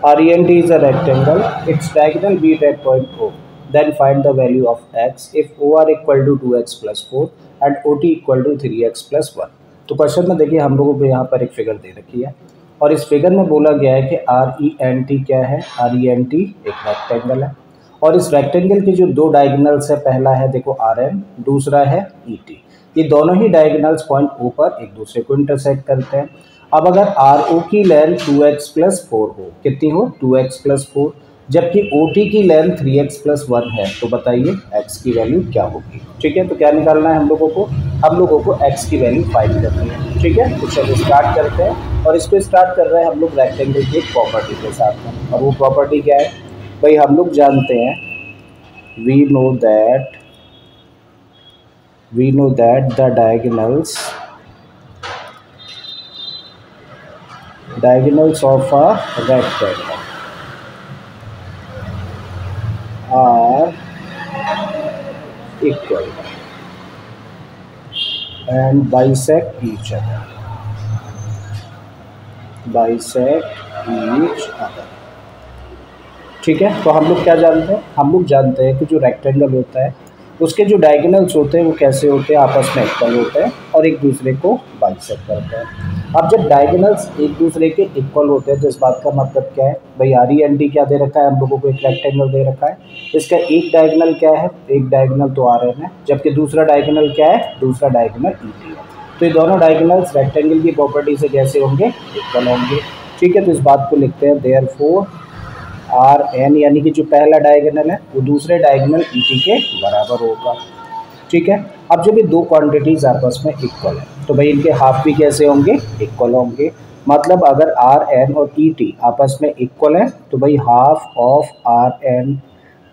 RENT is a rectangle, its diagonal meet at point O. Then find the value of x if OR equal to 2x plus 4 and OT equal to 3x plus 1। तो question में देखिए हम लोगों को यहाँ पर एक figure दे रखी है और इस फिगर में बोला गया है कि RENT क्या है। RENT एक रेक्टेंगल है और इस रेक्टेंगल के जो दो डायगोनल्स है, पहला है देखो RN, दूसरा है ET। ये दोनों ही डायगोनल्स पॉइंट O पर एक दूसरे को इंटरसेक्ट करते हैं। अब अगर RO की लेंथ 2x प्लस 4 हो, कितनी हो 2x प्लस 4, जबकि OT की लेंथ 3x प्लस 1 है, तो बताइए x की वैल्यू क्या होगी। ठीक है, तो क्या निकालना है हम लोगों को x की वैल्यू फाइंड करनी है। ठीक है, तो चलो स्टार्ट करते हैं और इसको स्टार्ट कर रहे हैं हम लोग रेक्टेंगल की एक प्रॉपर्टी के साथ में। और वो प्रॉपर्टी क्या है भाई, हम लोग जानते हैं we know that the diagonals of a rectangle are equal and bisect each other। ठीक है, तो हम लोग क्या जानते हैं, हम लोग जानते हैं कि जो रेक्टेंगल होता है उसके जो डायगोनल्स होते हैं वो कैसे होते हैं, आपस में इक्वल होते हैं और एक दूसरे को बाइसेक्ट करते हैं। अब जब डायगोनल्स एक दूसरे के इक्वल होते हैं तो इस बात का मतलब क्या है भाई, RENT क्या दे रखा है हम लोगों को, एक रेक्टेंगल दे रखा है। इसका एक डायगोनल क्या है, एक डायगोनल तो RN है, जबकि दूसरा डायगोनल क्या है, दूसरा डायगोनल ET है। तो ये दोनों डायगोनल्स रेक्टेंगल की प्रॉपर्टी से कैसे होंगे, इक्वल होंगे। ठीक है, तो इस बात को लिखते हैं देयरफॉर RN यानी कि जो पहला डायगोनल है वो दूसरे डायगोनल ET के बराबर होगा। ठीक है, अब जब ये दो क्वांटिटीज आपस में इक्वल है तो भाई इनके हाफ भी कैसे होंगे, इक्वल होंगे। मतलब अगर RN और ET आपस में इक्वल है तो भाई हाफ ऑफ RN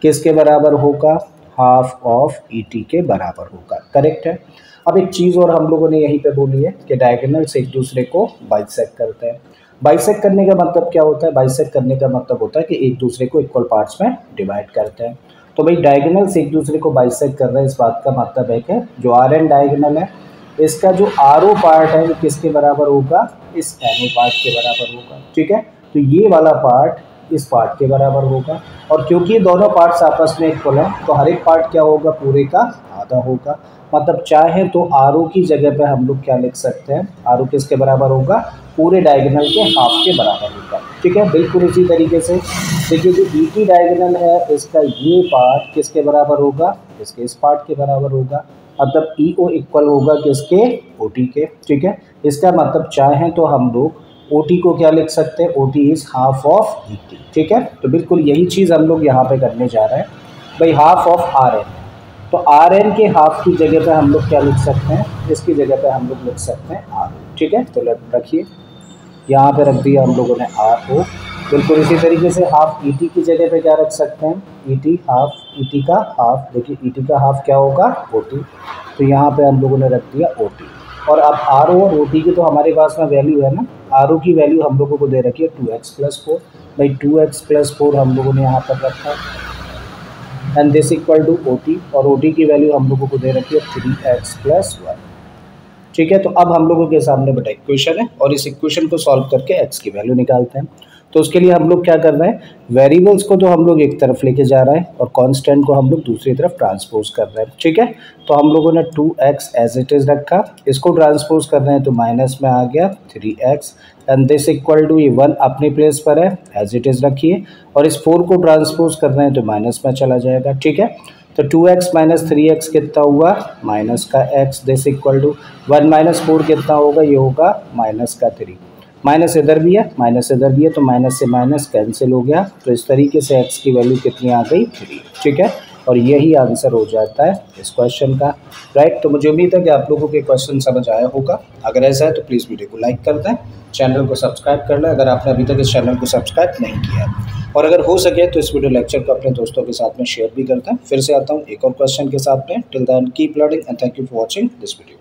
किसके बराबर होगा, हाफ ऑफ ET के बराबर होगा। करेक्ट है। अब एक चीज़ और हम लोगों ने यहीं पे बोली है कि डायगोनल्स एक दूसरे को बाइसेक्ट करते हैं। बाइसेक्ट करने का मतलब क्या होता है, बाइसेक्ट करने का मतलब होता है कि एक दूसरे को इक्वल पार्ट्स में डिवाइड करते हैं। तो भाई डायगोनल्स एक दूसरे को बाइसेक्ट कर रहे हैं, इस बात का मतलब है कि जो RN डायगोनल है इसका जो RO पार्ट है वो किसके बराबर होगा, इस NO पार्ट के बराबर होगा। ठीक है, तो ये वाला पार्ट इस पार्ट के बराबर होगा और क्योंकि दोनों पार्ट्स आपस में इक्वल है तो हर एक पार्ट क्या होगा, पूरे का आधा होगा। मतलब चाहे तो RO की जगह पे हम लोग क्या लिख सकते हैं, RO किसके बराबर होगा, पूरे डायगोनल के हाफ के बराबर होगा। ठीक है, बिल्कुल इसी तरीके से देखिए जो ET डायगोनल है इसका ये पार्ट किसके बराबर होगा, इसके इस पार्ट के बराबर होगा। मतलब EO इक्वल होगा किसके, OT के। ठीक है, इसका मतलब चाहे तो हम लोग OT को क्या लिख सकते हैं, OT is half of ET। ठीक है, तो बिल्कुल यही चीज़ हम लोग यहाँ पे करने जा रहे हैं भाई, हाफ ऑफ RN। तो RN के हाफ की जगह पे हम लोग क्या लिख सकते हैं, इसकी जगह पे हम लोग लिख सकते हैं RO। ठीक है, तो रखिए यहाँ पे रख दिया हम लोगों ने RO। बिल्कुल इसी तरीके से हाफ ET की जगह पे क्या रख सकते हैं, ET हाफ, ET का हाफ, देखिए ET का हाफ क्या होगा, OT। तो यहाँ पे हम लोगों ने रख दिया OT। और अब RO और OT की तो हमारे पास में वैल्यू है ना, RO की वैल्यू हम लोगों को दे रखी है 2x प्लस 4। भाई 2x प्लस 4 हम लोगों ने यहाँ पर रखा है and this equal to OT, और OT की वैल्यू हम लोगों को दे रखी है 3x प्लस 1। ठीक है, तो अब हम लोगों के सामने बेटा इक्वेशन है और इस इक्वेशन को सॉल्व करके x की वैल्यू निकालते हैं। तो उसके लिए हम लोग क्या कर रहे हैं, वेरिएबल्स को तो हम लोग एक तरफ लेके जा रहे हैं और कांस्टेंट को हम लोग दूसरी तरफ ट्रांसपोज कर रहे हैं। ठीक है, तो हम लोगों ने 2x एज इट इज़ रखा, इसको ट्रांसपोज कर रहे हैं तो माइनस में आ गया 3x and this equal to ये 1 अपनी प्लेस पर है एज इट इज़ रखिए, और इस 4 को ट्रांसपोज कर रहे हैं तो माइनस में चला जाएगा। ठीक है, तो 2x माइनस 3x कितना हुआ, माइनस का x, this equal to 1 minus 4 कितना होगा, ये होगा माइनस का 3। माइनस इधर भी है, माइनस इधर भी है, तो माइनस से माइनस कैंसिल हो गया। तो इस तरीके से x की वैल्यू कितनी आ गई, 3। ठीक है, और यही आंसर हो जाता है इस क्वेश्चन का। राइट, तो मुझे उम्मीद है कि आप लोगों के क्वेश्चन समझ आया होगा। अगर ऐसा है तो प्लीज़ वीडियो को लाइक कर दें, चैनल को सब्सक्राइब कर लें अगर आपने अभी तक इस चैनल को सब्सक्राइब नहीं किया है, और अगर हो सके तो इस वीडियो लेक्चर को अपने दोस्तों के साथ में शेयर भी करते हैं। फिर से आता हूँ एक और क्वेश्चन के साथ में। Till then keep learning and thank you for watching this video.